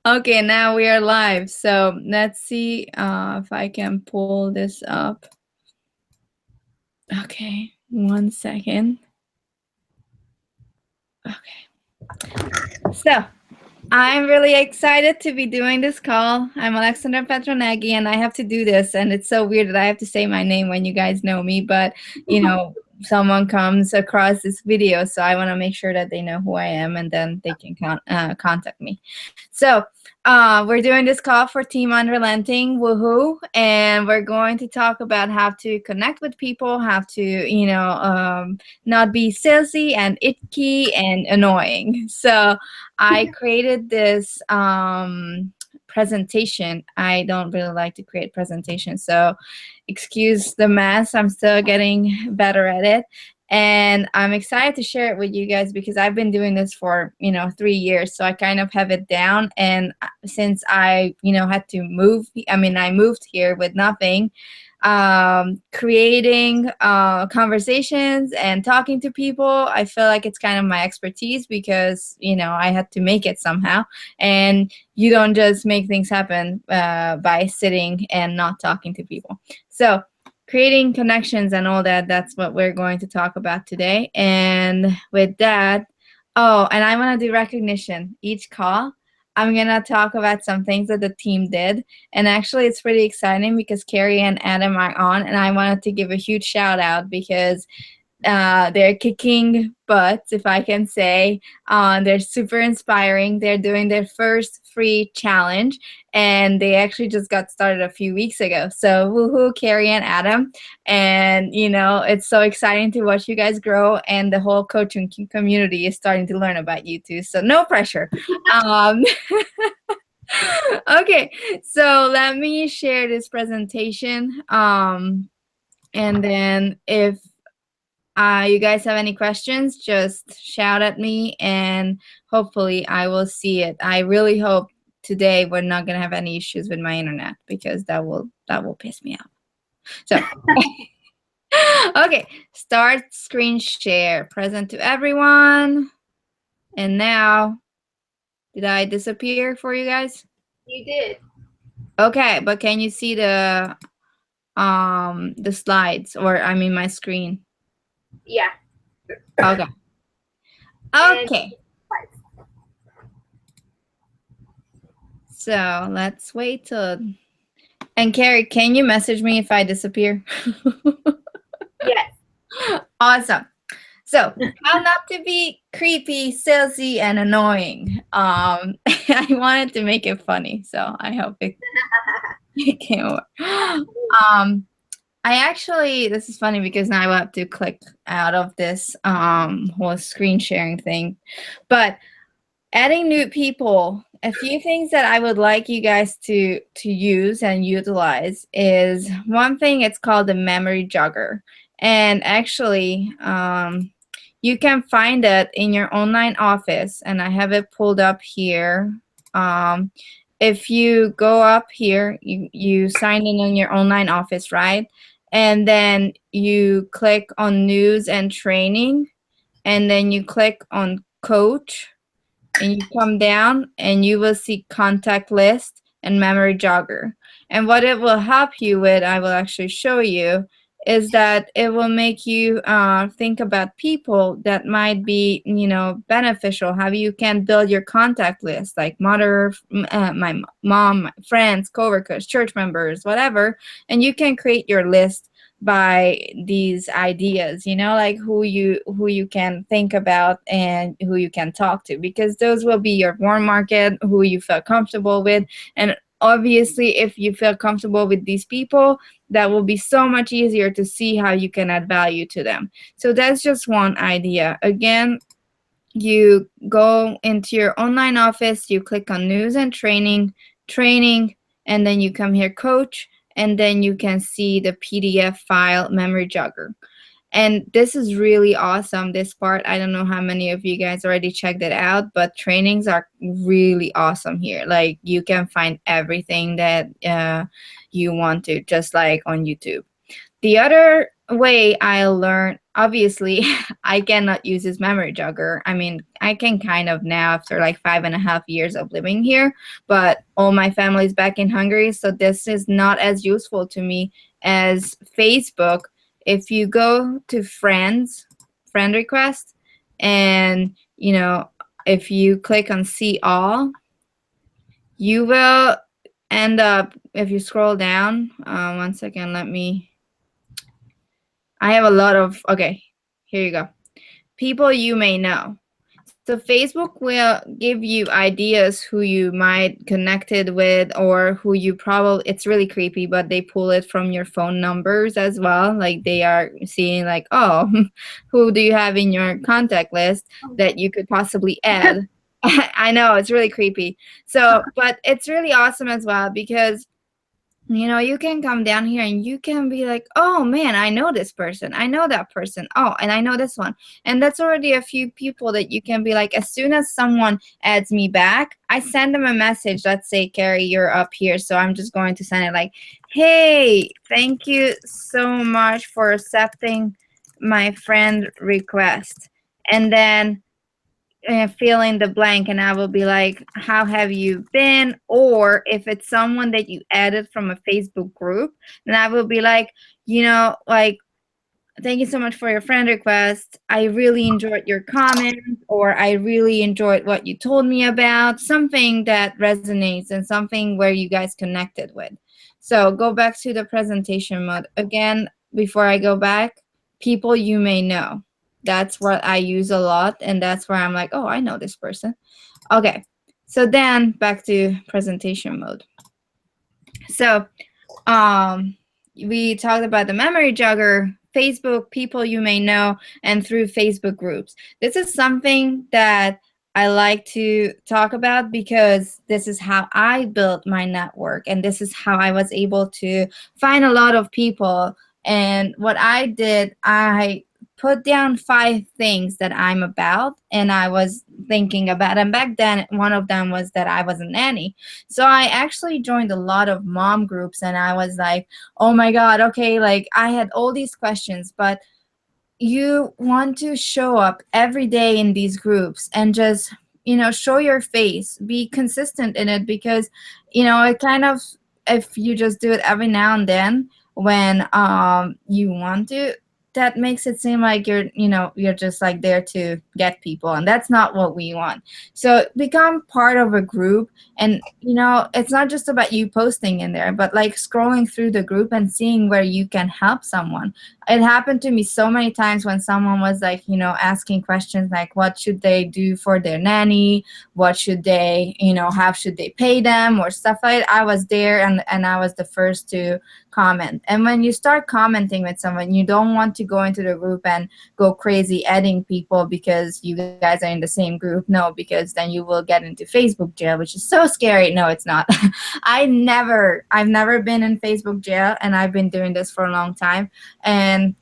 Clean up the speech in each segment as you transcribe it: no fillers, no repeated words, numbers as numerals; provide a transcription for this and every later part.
Okay, now we are live. So let's see if I can pull this up. Okay, 1 second. Okay. So I'm really excited to be doing this call. I'm Alexandra Petronaghi, and I have to do this. And it's so weird that I have to say my name when you guys know me, but someone comes across this video, so I want to make sure that they know who I am, and then they can contact me. So we're doing this call for Team Unrelenting, woohoo, and we're going to talk about how to connect with people, how to, not be salesy and icky and annoying. So I created this presentation. I don't really like to create presentations, so excuse the mess. I'm still getting better at it. And I'm excited to share it with you guys because I've been doing this for, 3 years. So I kind of have it down. And since I, had to move, I moved here with nothing, creating conversations and talking to people, I feel like it's kind of my expertise because, I had to make it somehow. And you don't just make things happen by sitting and not talking to people. So creating connections and all that, that's what we're going to talk about today. And with that, and I want to do recognition. Each call, I'm going to talk about some things that the team did. And actually, it's pretty exciting because Carrie and Adam are on, and I wanted to give a huge shout out because they're kicking butts, if I can say. They're super inspiring. They're doing their first free challenge, and they actually just got started a few weeks ago. So woohoo, Carrie and Adam. And, it's so exciting to watch you guys grow, and the whole coaching community is starting to learn about you too. So no pressure. Okay, so let me share this presentation. And then if you guys have any questions, just shout at me and hopefully I will see it. I really hope today we're not going to have any issues with my internet because that will piss me off. So, okay, start screen share. Present to everyone. And now, did I disappear for you guys? You did. Okay, but can you see the slides, or my screen? Yeah. Okay. Okay. So let's wait till. And Carrie, can you message me if I disappear? Yes. Awesome. So how not to be creepy, salesy, and annoying. I wanted to make it funny, so I hope it came over. I actually, this is funny because now I will have to click out of this whole screen sharing thing. But adding new people, a few things that I would like you guys to use and utilize is one thing. It's called the memory jogger. And actually, you can find it in your online office. And I have it pulled up here. If you go up here, you sign in on your online office, right? And then you click on news and training. And then you click on coach. And you come down and you will see contact list and memory jogger. And what it will help you with, I will actually show you, is that it will make you think about people that might be, beneficial. How you can build your contact list, like mother, my mom, my friends, coworkers, church members, whatever. And you can create your list by these ideas, like who you can think about and who you can talk to, because those will be your warm market, who you feel comfortable with. And obviously, if you feel comfortable with these people, that will be so much easier to see how you can add value to them. So that's just one idea. Again, you go into your online office, you click on news and training, and then you come here, coach, and then you can see the PDF file memory jogger. And this is really awesome, this part. I don't know how many of you guys already checked it out, but trainings are really awesome here. Like, you can find everything that you want to, just like on YouTube. The other way I learned, obviously, I cannot use this memory jogger. I mean, I can kind of now after like 5.5 years of living here, but all my family's back in Hungary, so this is not as useful to me as Facebook. If you go to friend request, and if you click on see all, you will end up, if you scroll down, one second, I have a lot of, okay, here you go. People you may know. So Facebook will give you ideas who you might connected with, or who you probably, it's really creepy, but they pull it from your phone numbers as well. Like they are seeing like, oh, who do you have in your contact list that you could possibly add? I know, it's really creepy. So, but it's really awesome as well because you can come down here and you can be like, oh man, I know this person. I know that person. Oh, and I know this one. And that's already a few people that you can be like, as soon as someone adds me back, I send them a message. Let's say, Carrie, you're up here. So I'm just going to send it like, hey, thank you so much for accepting my friend request. And then fill in the blank, and I will be like, how have you been? Or if it's someone that you added from a Facebook group, then I will be like, like, thank you so much for your friend request. I really enjoyed your comments, or I really enjoyed what you told me about, something that resonates and something where you guys connected with. So go back to the presentation mode again. Before I go back, people you may know. That's what I use a lot, and that's where I'm like, oh, I know this person. Okay, so then back to presentation mode. So we talked about the memory jogger, Facebook, people you may know, and through Facebook groups. This is something that I like to talk about because this is how I built my network, and this is how I was able to find a lot of people. And what I did, I put down 5 things that I'm about, and I was thinking about. And back then, one of them was that I was a nanny. So I actually joined a lot of mom groups, and I was like, oh my God, okay, like I had all these questions, but you want to show up every day in these groups and just show your face, be consistent in it, because it kind of, if you just do it every now and then when you want to, that makes it seem like you're just like there to get people, and that's not what we want. So become part of a group, and it's not just about you posting in there, but like scrolling through the group and seeing where you can help someone. It happened to me so many times when someone was like, asking questions like, what should they do for their nanny? What should they, how should they pay them, or stuff like that. I was there, and I was the first to comment. And when you start commenting with someone, you don't want to go into the group and go crazy adding people because you guys are in the same group. No, because then you will get into Facebook jail, which is so scary. No, it's not. I've never been in Facebook jail, and I've been doing this for a long time. And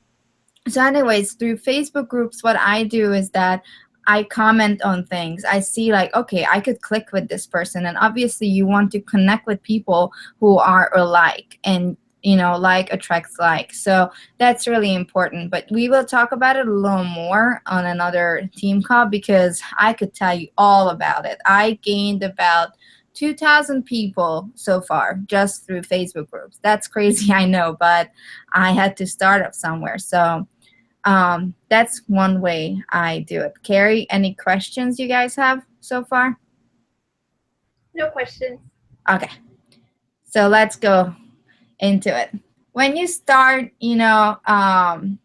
so anyways, through Facebook groups, what I do is that I comment on things. I see like, okay, I could click with this person. And obviously you want to connect with people who are alike, and like attracts like. So that's really important. But we will talk about it a little more on another team call, because I could tell you all about it. I gained about 2,000 people so far just through Facebook groups. That's crazy, I know, but I had to start up somewhere. So that's one way I do it. Carrie, any questions you guys have so far? No questions. Okay, so let's go into it. When you start,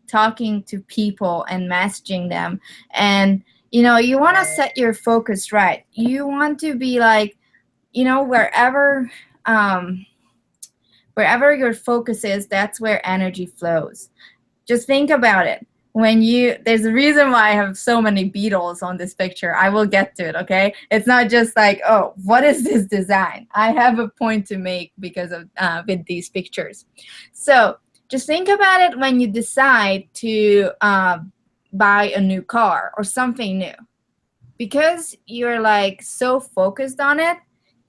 talking to people and messaging them, and you want to set your focus right. You want to be like, um, wherever your focus is, that's where energy flows. Just think about it. There's a reason why I have so many beetles on this picture. I will get to it, okay? It's not just like, oh, what is this design? I have a point to make because of with these pictures. So just think about it when you decide to buy a new car or something new. Because you're like so focused on it,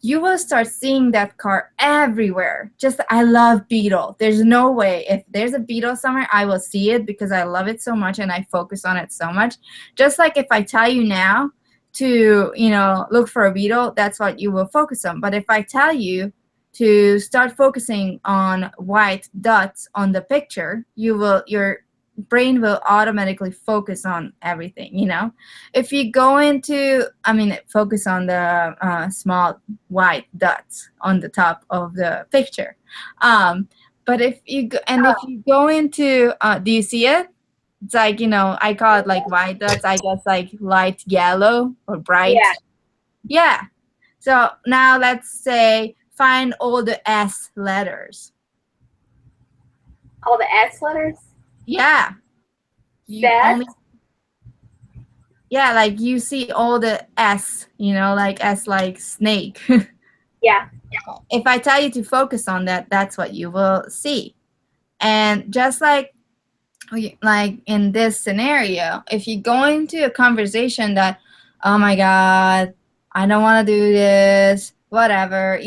you will start seeing that car everywhere. Just, I love Beetle. There's no way, if there's a Beetle somewhere, I will see it because I love it so much and I focus on it so much. Just like if I tell you now to, look for a Beetle, that's what you will focus on. But if I tell you to start focusing on white dots on the picture, your brain will automatically focus on everything. If you go into, focus on the small white dots on the top of the picture. But if you go into, do you see it? It's like, I call it like white dots, I guess, like light yellow or bright. Yeah. Yeah. So now let's say find all the S letters. All the S letters. Yeah. You That. only, yeah, like you see all the S, like S like snake. Yeah. If I tell you to focus on that, that's what you will see. And just like in this scenario, if you go into a conversation that, oh my God, I don't want to do this, whatever,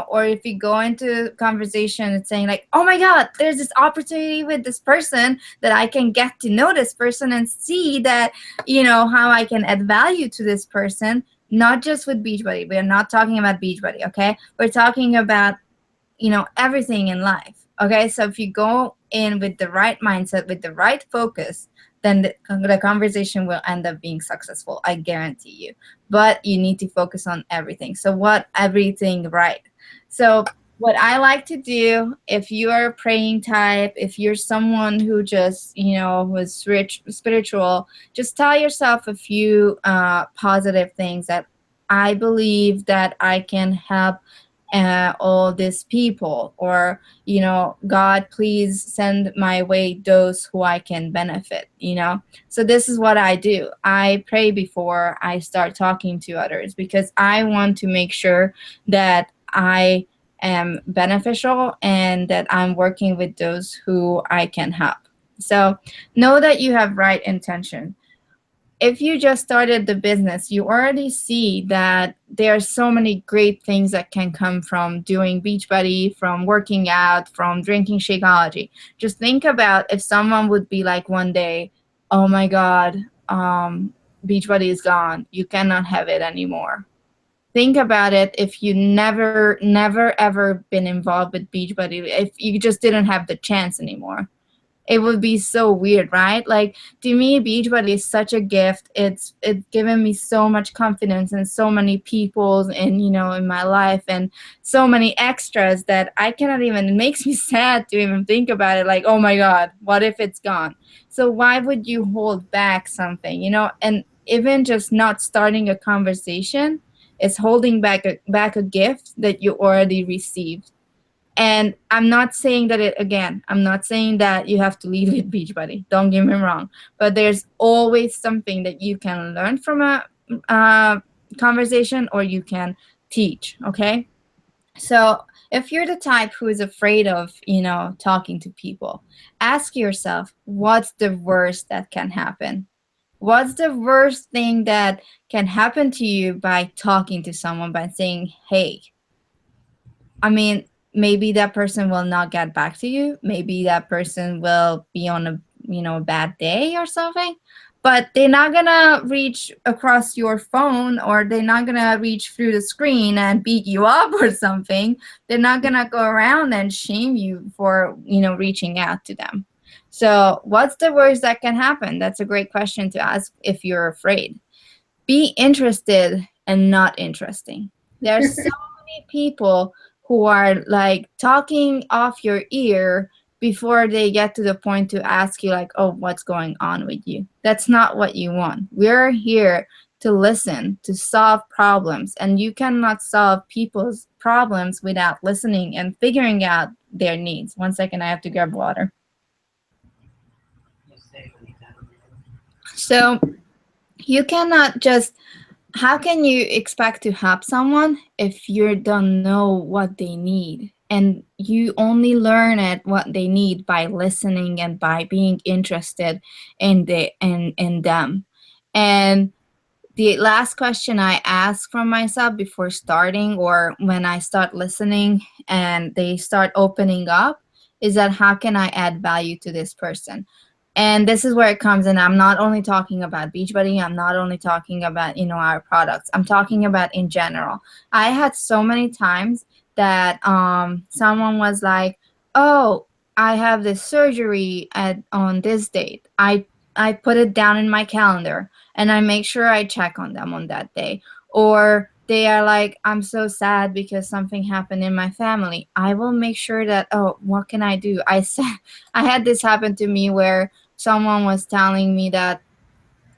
or if you go into conversation and saying like, oh my God, there's this opportunity with this person that I can get to know this person and see that, how I can add value to this person, not just with Beachbody. We're not talking about Beachbody, okay? We're talking about everything in life. Okay, so if you go in with the right mindset, with the right focus, then the conversation will end up being successful, I guarantee you. But you need to focus on everything. So what everything right? So what I like to do, if you are a praying type, if you're someone who just was rich spiritual, just tell yourself a few positive things that I believe that I can help all these people, or God, please send my way those who I can benefit. So this is what I do. I pray before I start talking to others because I want to make sure that I am beneficial and that I'm working with those who I can help. So know that you have right intention. If you just started the business, you already see that there are so many great things that can come from doing Beachbody, from working out, from drinking Shakeology. Just think about if someone would be like one day, oh my God, Beachbody is gone. You cannot have it anymore. Think about it if you never, ever been involved with Beachbody, if you just didn't have the chance anymore. It would be so weird, right? Like, to me, Beachbody is such a gift. It's given me so much confidence and so many people in my life, and so many extras that I cannot even, it makes me sad to even think about it. Like, oh my God, what if it's gone? So why would you hold back something? And even just not starting a conversation is holding back a gift that you already received. And I'm not saying that I'm not saying that you have to leave with Beachbody. Don't get me wrong. But there's always something that you can learn from a conversation, or you can teach, okay? So if you're the type who is afraid of, talking to people, ask yourself, what's the worst that can happen? What's the worst thing that can happen to you by talking to someone, by saying, hey? I mean, maybe that person will not get back to you. Maybe that person will be on a bad day or something. But they're not gonna reach across your phone, or they're not gonna reach through the screen and beat you up or something. They're not gonna go around and shame you for, reaching out to them. So what's the worst that can happen? That's a great question to ask if you're afraid. Be interested and not interesting. There's so many people who are like talking off your ear before they get to the point to ask you like, oh, what's going on with you? That's not what you want. We're here to listen, to solve problems, and you cannot solve people's problems without listening and figuring out their needs. 1 second, I have to grab water. So you cannot just, how can you expect to help someone if you don't know what they need? And you only learn it what they need by listening and by being interested in them. And the last question I ask from myself before starting or when I start listening and they start opening up is that how can I add value to this person? And this is where it comes in. I'm not only talking about Beachbody, I'm not only talking about, our products. I'm talking about in general. I had so many times that someone was like, "Oh, I have this surgery at on this date." I put it down in my calendar and I make sure I check on them on that day. Or they are like, I'm so sad because something happened in my family. I will make sure that, oh, what can I do? I said, I had this happen to me where someone was telling me that,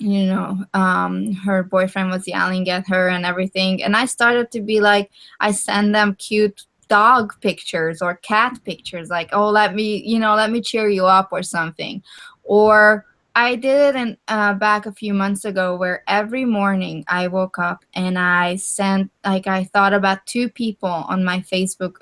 her boyfriend was yelling at her and everything. And I started to be like, I send them cute dog pictures or cat pictures, like, oh, let me cheer you up or something. Or I did it back a few months ago where every morning I woke up and I sent, like, I thought about two people on my Facebook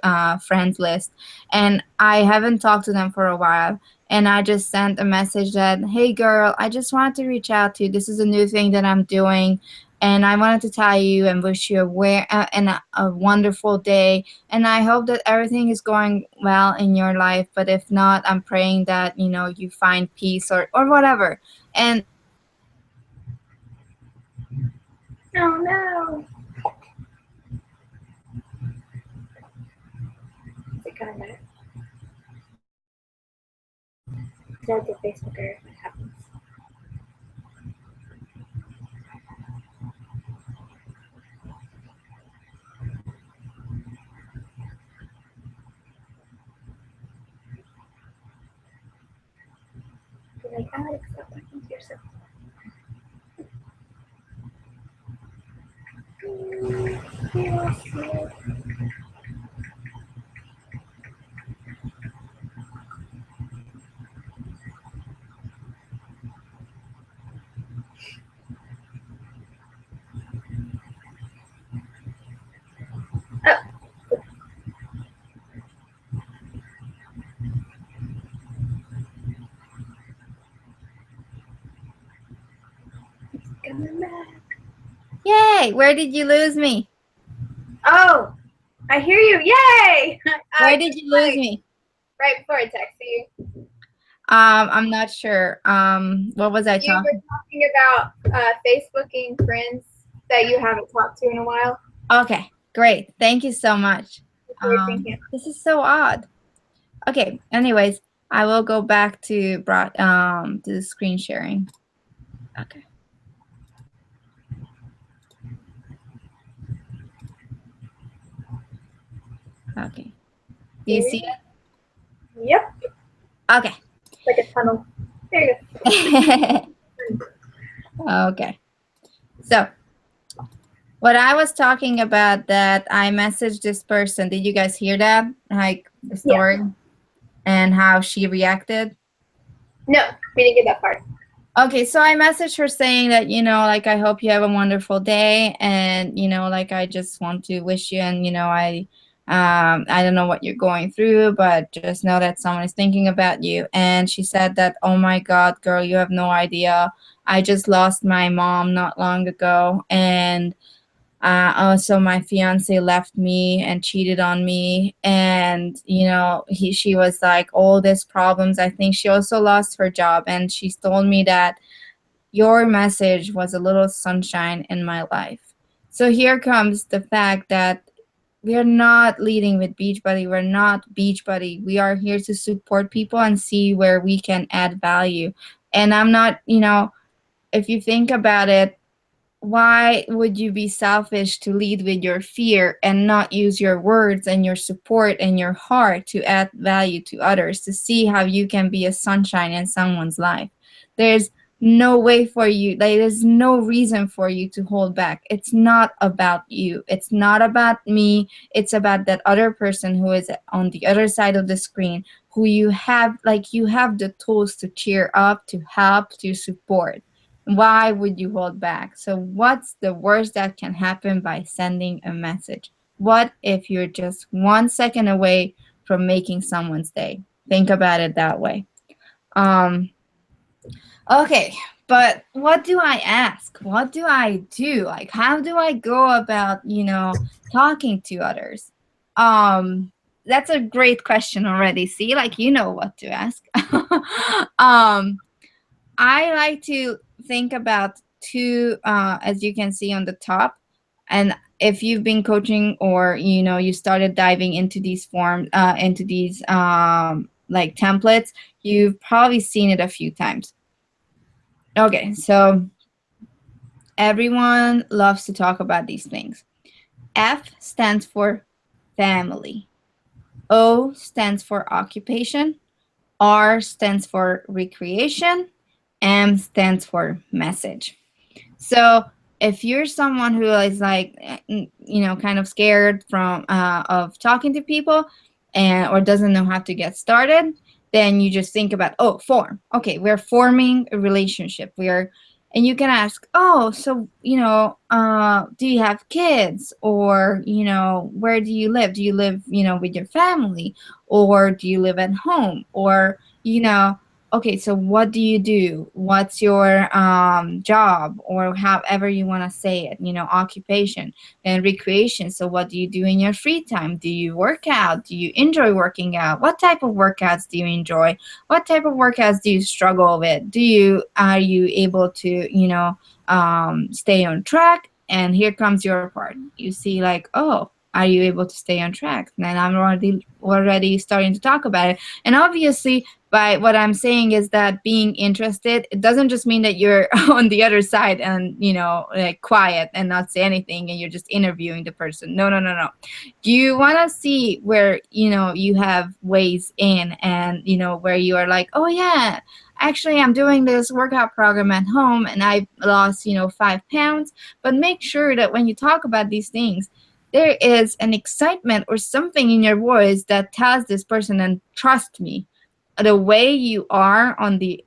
friends list, and I haven't talked to them for a while, and I just sent a message that, hey girl, I just wanted to reach out to you. This is a new thing that I'm doing, and I wanted to tell you and wish you a wonderful day. And I hope that everything is going well in your life. But if not, I'm praying that you find peace or whatever. And Oh no. Is it coming back? There's the Facebook error if it happens. Be like, Alex, stop talking to yourself. Oh, it's coming back. yay, where did you lose me? Oh, I hear you. Yay! Where did you lose me? Right before I texted you. I'm not sure. What was I You were talking? talking about Facebooking friends that you haven't talked to in a while. Okay, great. Thank you so much. What you were thinking. This is so odd. Okay, anyways, I will go back to the screen sharing. Okay. Okay. Do you see Yep. it? Okay. Like a tunnel. There you go. Okay. So, what I was talking about that I messaged this person. Did you guys hear that? Like the story and how she reacted? No, we didn't get that part. Okay, so I messaged her saying that, like, I hope you have a wonderful day, and, like, I just want to wish you, and, I don't know what you're going through, but just know that someone is thinking about you. And she said that, oh my God, girl, you have no idea. I just lost my mom not long ago, and also my fiance left me and cheated on me, and she was like all these problems. I think she also lost her job, and she told me that your message was a little sunshine in my life. So here comes the fact that we are not leading with Beachbody. We're not Beachbody. We are here to support people and see where we can add value. And I'm not, if you think about it, why would you be selfish to lead with your fear and not use your words and your support and your heart to add value to others, to see how you can be a sunshine in someone's life? There's no way for you, like, there's no reason for you to hold back. It's not about you. It's not about me. It's about that other person who is on the other side of the screen, who you have the tools to cheer up, to help, to support. Why would you hold back? So, what's the worst that can happen by sending a message? What if you're just 1 second away from making someone's day? Think about it that way. Um, okay, But what do I ask? What do I do? Like, how do I go about, talking to others? Um, that's a great question already. See, like, you know what to ask. um, I like to think about two, as you can see on the top. And if you've been coaching, or you started diving into these forms, into these like templates, you've probably seen it a few times. Okay, so everyone loves to talk about these things. F stands for family. O stands for occupation. R stands for recreation. M stands for message. So if you're someone who is like, kind of scared from of talking to people, and or doesn't know how to get started, then you just think about, oh, form. Okay, we're forming a relationship. And you can ask, oh, so do you have kids, or where do you live? Do you live with your family, or do you live at home, or okay, so what do you do? What's your job, or however you want to say it, occupation and recreation. So what do you do in your free time? Do you work out? Do you enjoy working out? What type of workouts do you enjoy? What type of workouts do you struggle with? Are you able to, stay on track? And here comes your part. You see, like, oh, are you able to stay on track? And I'm already starting to talk about it. And obviously, by what I'm saying is that being interested, it doesn't just mean that you're on the other side and, like, quiet and not say anything and you're just interviewing the person. No, no, no, no. You want to see where, you have ways in, and, where you are like, oh, yeah, actually, I'm doing this workout program at home and I've lost, 5 pounds. But make sure that when you talk about these things, there is an excitement or something in your voice that tells this person, and trust me, the way you are on the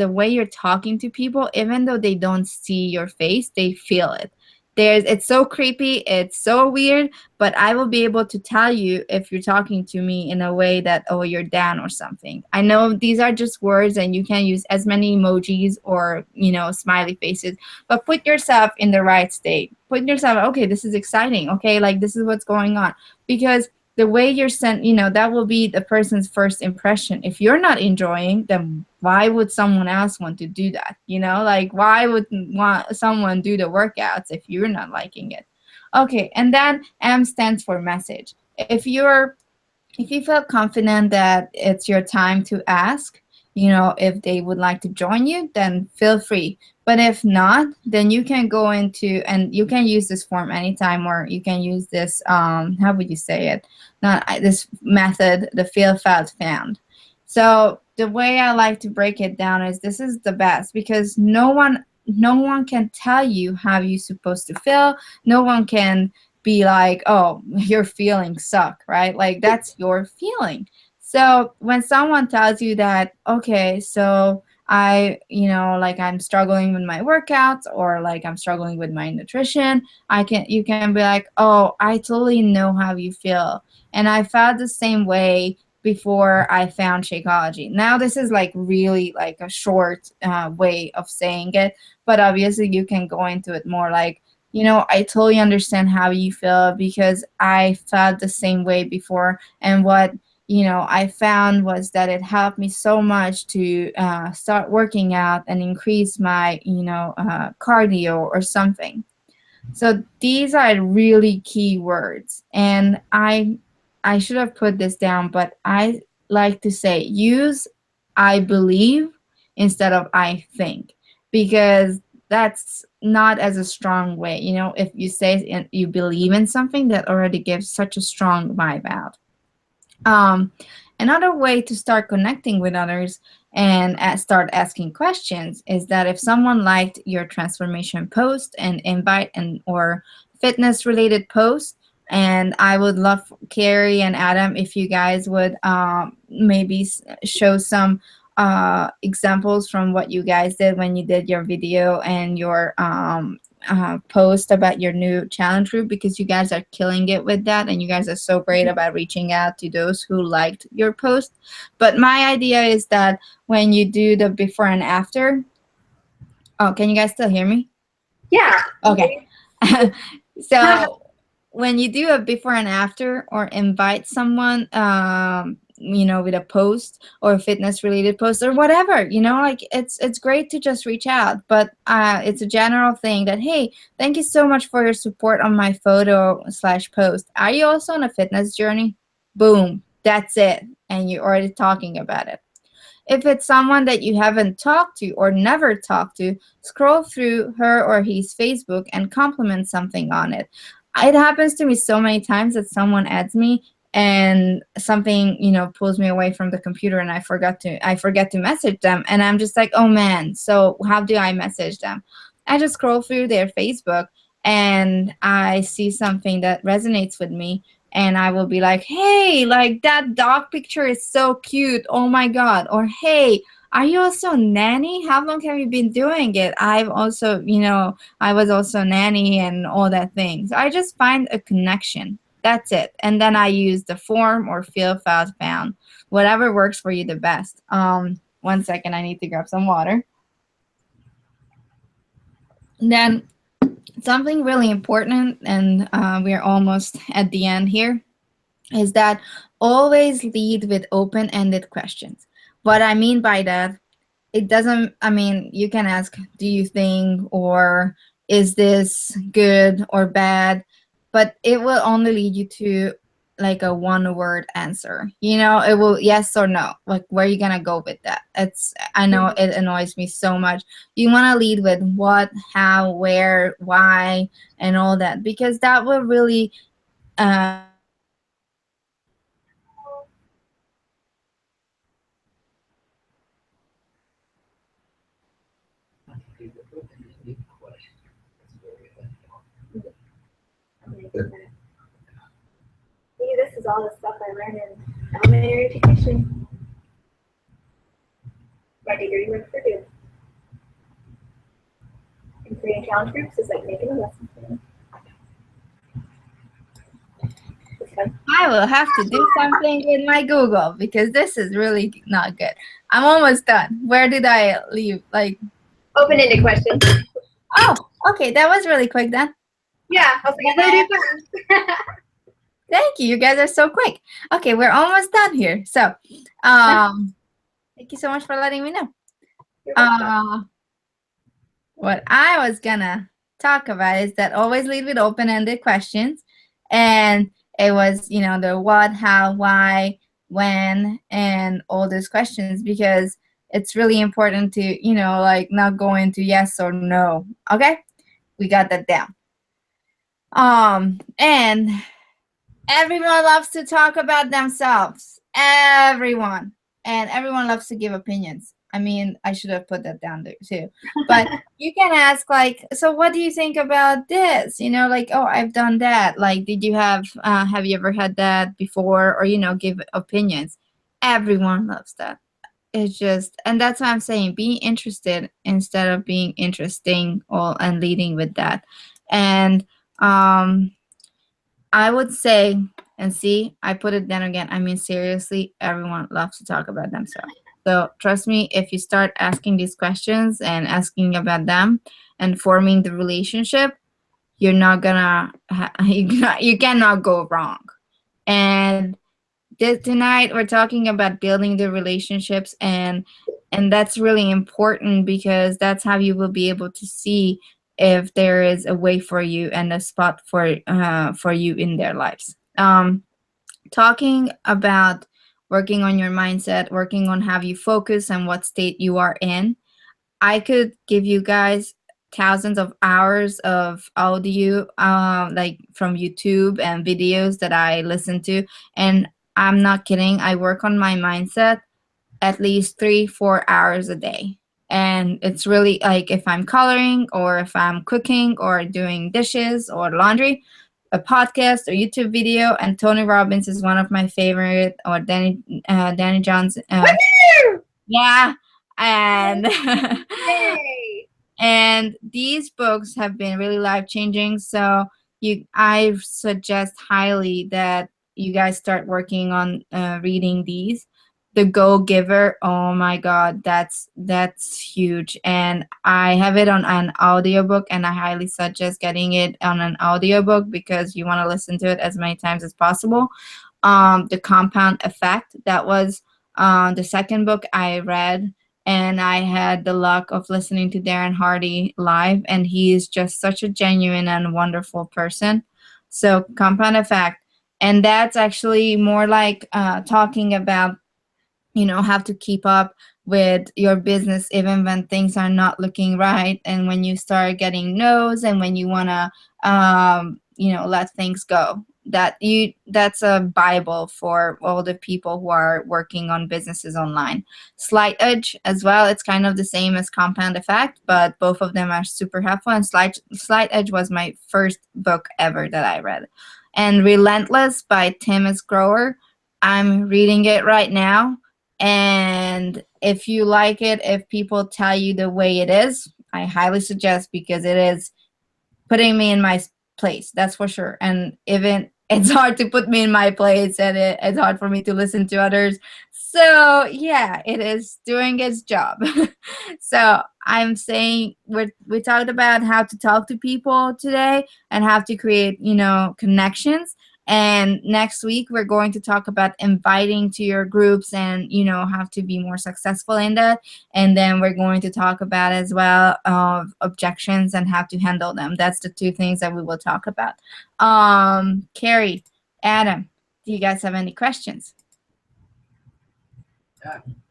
way you're talking to people, even though they don't see your face, they feel it. It's so creepy, it's so weird, but I will be able to tell you if you're talking to me in a way that, oh, you're down or something. I know these are just words and you can use as many emojis or smiley faces, but put yourself in the right state. Put yourself, okay, this is exciting, okay, like this is what's going on. Because the way you're sent, that will be the person's first impression. If you're not enjoying, then why would someone else want to do that? Like, why would want someone do the workouts if you're not liking it? Okay, and then M stands for message. If you feel confident that it's your time to ask, if they would like to join you, then feel free. But if not, then you can go into, and you can use this form anytime, or you can use this, how would you say it? Not this method, the feel, felt, found. So the way I like to break it down is, this is the best, because no one can tell you how you're supposed to feel. No one can be like, oh, your feelings suck, right? Like, that's your feeling. So when someone tells you that, okay, so like, I'm struggling with my workouts, or like I'm struggling with my nutrition, you can be like, oh, I totally know how you feel. And I felt the same way before I found Shakeology. Now, this is like really like a short way of saying it, but obviously you can go into it more like, I totally understand how you feel, because I felt the same way before. And what, I found was that it helped me so much to start working out and increase my, cardio or something. So these are really key words. And I should have put this down, but I like to say, use I believe instead of I think, because that's not as a strong way. If you say you believe in something, that already gives such a strong vibe out. Um, Another way to start connecting with others and start asking questions is that if someone liked your transformation post and invite and or fitness related post, and I would love, Carrie and Adam, if you guys would maybe show some examples from what you guys did when you did your video and your post about your new challenge group, because you guys are killing it with that, and you guys are so great about reaching out to those who liked your post. But my idea is that when you do the before and after, Oh, can you guys still hear me? Yeah. Okay. So when you do a before and after or invite someone, with a post or a fitness related post or whatever, like it's great to just reach out, but it's a general thing that, hey, thank you so much for your support on my photo slash post. Are you also on a fitness journey? Boom, that's it, and you're already talking about it. If it's someone that you haven't talked to or never talked to, scroll through her or his Facebook and compliment something on it. It happens to me so many times that someone adds me and something, pulls me away from the computer and I forget to message them, and I'm just like, "Oh man, so how do I message them?" I just scroll through their Facebook and I see something that resonates with me, and I will be like, "Hey, like that dog picture is so cute. Oh my God." Or, "Hey, are you also a nanny? How long have you been doing it?" I was also a nanny and all that thing. So I just find a connection. That's it. And then I use the form or field files found, whatever works for you the best. 1 second, I need to grab some water. Then something really important, and we're almost at the end here, is that always lead with open-ended questions. What I mean by that, it doesn't, I mean, you can ask, "Do you think?" or "Is this good or bad?" But it will only lead you to like a one word answer. It will yes or no. Like, where are you gonna go with that? I know it annoys me so much. You want to lead with what, how, where, why, and all that, because that will really See, this is all the stuff I learned in elementary education. My degree went for good. And creating challenge groups is like making a lesson plan. It's fun. I will have to do something with my Google because this is really not good. I'm almost done. Where did I leave? Like, Open-ended questions. oh, okay, that was really quick then. Yeah, I was like, I better do fun. Thank you. You guys are so quick. Okay, we're almost done here. So, thank you so much for letting me know. You're welcome. What I was gonna talk about is that always lead with open-ended questions, and it was, the what, how, why, when, and all those questions, because it's really important to, like, not go into yes or no. Okay, we got that down. And everyone loves to talk about themselves. Everyone. And everyone loves to give opinions. I mean, I should have put that down there too. But you can ask, like, "So what do you think about this?" Like, "Oh, I've done that." Like, have you ever had that before? Or, give opinions. Everyone loves that. It's just, and that's what I'm saying. Be interested instead of being interesting, and leading with that. And, I would say, and see, I put it then again. I mean, seriously, everyone loves to talk about themselves. So trust me, if you start asking these questions and asking about them and forming the relationship, you're not gonna, you cannot go wrong. And tonight we're talking about building the relationships, and that's really important because that's how you will be able to see if there is a way for you and a spot for you in their lives. Talking about working on your mindset, working on how you focus and what state you are in. I could give you guys thousands of hours of audio, like from YouTube and videos that I listen to. And I'm not kidding. I work on my mindset at least 3-4 hours a day. And it's really like if I'm coloring or if I'm cooking or doing dishes or laundry, a podcast or YouTube video. And Tony Robbins is one of my favorite, or Danny Johnson. Yeah. And Yay! and these books have been really life changing. So I suggest highly that you guys start working on reading these. The Go Giver. Oh my God, that's huge. And I have it on an audiobook, and I highly suggest getting it on an audiobook because you want to listen to it as many times as possible. The Compound Effect, that was the second book I read, and I had the luck of listening to Darren Hardy live, and he is just such a genuine and wonderful person. So Compound Effect, and that's actually more like talking about, have to keep up with your business even when things are not looking right, and when you start getting no's, and when you want to let things go. That's a bible for all the people who are working on businesses online. Slight Edge as well, it's kind of the same as Compound Effect, but both of them are super helpful. And Slight Edge was my first book ever that I read. And Relentless by Tim S. Grower, I'm reading it right now. And if you like it, if people tell you the way it is, I highly suggest, because it is putting me in my place, that's for sure. And even it's hard to put me in my place, and it's hard for me to listen to others. So yeah, it is doing its job. So I'm saying we talked about how to talk to people today and how to create, connections. And next week we're going to talk about inviting to your groups, and how to be more successful in that. And then we're going to talk about as well of objections and how to handle them. That's the two things that we will talk about. Carrie, Adam, do you guys have any questions?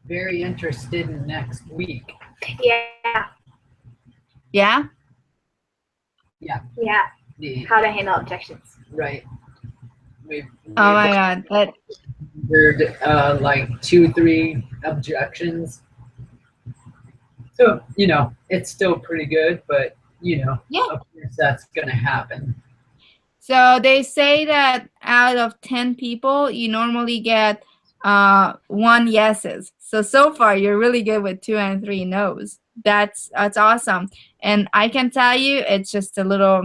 Very interested in next week. Yeah. Yeah? Yeah. Yeah. How to handle objections. Right. Oh my God. But heard like 2-3 objections. So, it's still pretty good, but yeah. Of course that's gonna happen. So they say that out of 10 people, you normally get 1 yeses. So far you're really good with 2 and 3 no's. That's awesome. And I can tell you, it's just a little,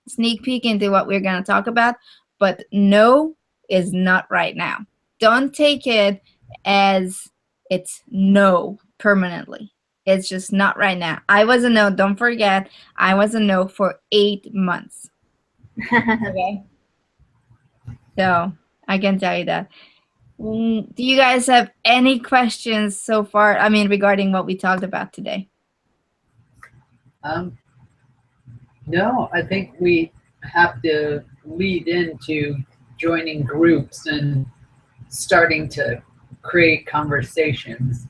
sneak peek into what we're going to talk about. But no is not right now. Don't take it as it's no permanently. It's just not right now. I was a no. Don't forget, I was a no for 8 months. Okay. So I can tell you that. Do you guys have any questions so far? I mean, regarding what we talked about today? No, I think we have to lead into joining groups and starting to create conversations.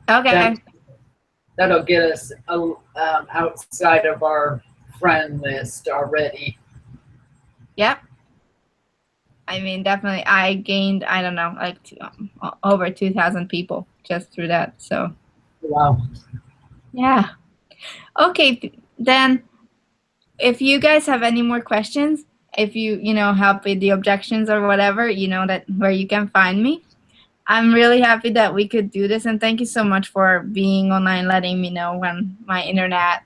Okay. That'll get us outside of our friend list already. Yep. I mean, definitely. I gained, I don't know, like over 2,000 people just through that. So. Wow. Yeah. Okay, then if you guys have any more questions, if you, help with the objections or whatever, that where you can find me. I'm really happy that we could do this, and thank you so much for being online, letting me know when my internet,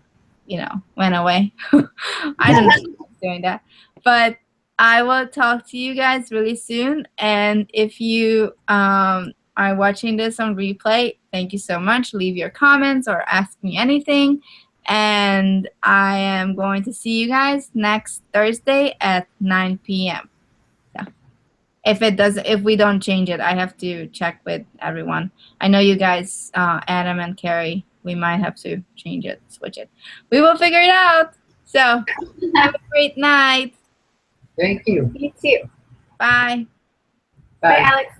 went away. I don't know who's doing that, but I will talk to you guys really soon. And if you are watching this on replay, thank you so much. Leave your comments or ask me anything. And I am going to see you guys next Thursday at 9 p.m. If we don't change it, I have to check with everyone. I know you guys, Adam and Carrie, we might have to change it, switch it. We will figure it out. So have a great night. Thank you. You too. Bye. Bye. Bye, Alex.